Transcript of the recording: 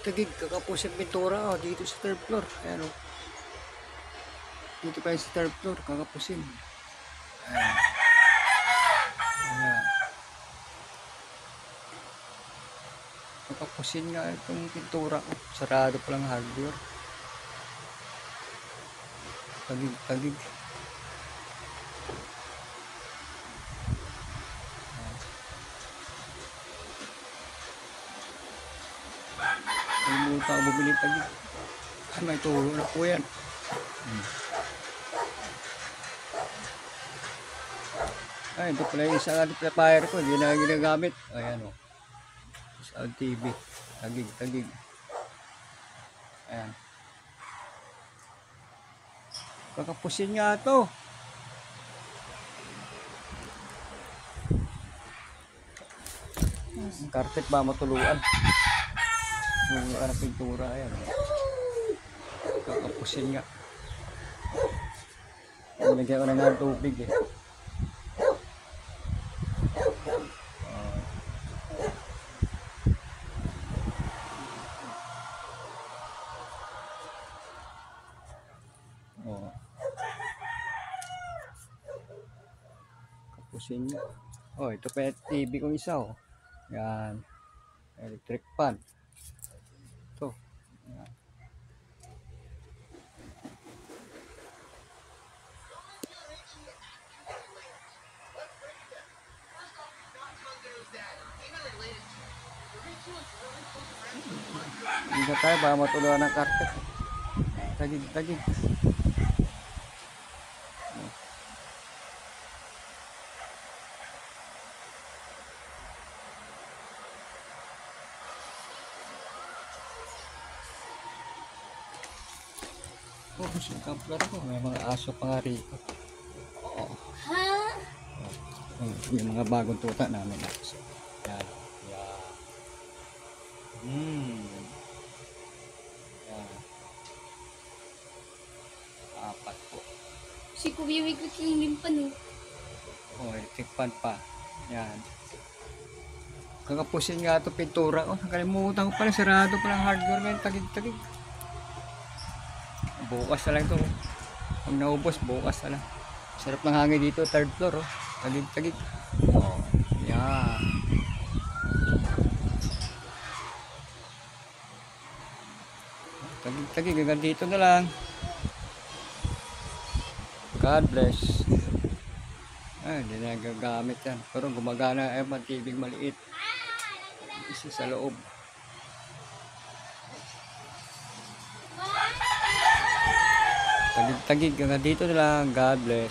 tagig kakapos yung pintura dito sa third floor. Ayan o. Dito pa yung sa third floor, kakapusin. Ayan. Ayan. Kakapusin nga itong pintura. Sarado pa lang hardware. Tagig. Kalimutan ako bumili tagig. May tulo na po yan. Ay, ito pala yung isang amplifier ko. Hindi na ginagamit. Ayan o. Sound TV. Tagig. Ayan. Kakapusin nga ito. Carpet ba matuluan? Yung pintura. Ayan. Kakapusin nga. Nilagyan ko na nga tubig eh. Oh. Kapusin nga. Oh, ito pa yung TV kong isa oh. Yan. Electric fan. Ito. Yan. Hindi tayo baka matuluan ng carpet. Tagig. Oh, yung coupler ko. May mga aso pa nga rito. Oh. Oh, yung mga bagong tuta namin. Yan. Yan. Apat po. Si Kuya may kutsingin pa no. Oh, electric fan pa. Yan. Kakapusin nga ito pintura. Oh, nakalimutan ko pala. Sarado palang hardware ngayon. Tagig. Bukas na lang ito. Pag naubos, bukas na lang. Sarap ng hangin dito. Third floor. Oh. Tagig. Oh, yan. Tagig. Hanggang dito na lang. God bless. Ay, hindi na gagamit yan. Pero gumagana ay matibig maliit. Isa sa loob. Tagig. Hanggang dito na lang. God bless.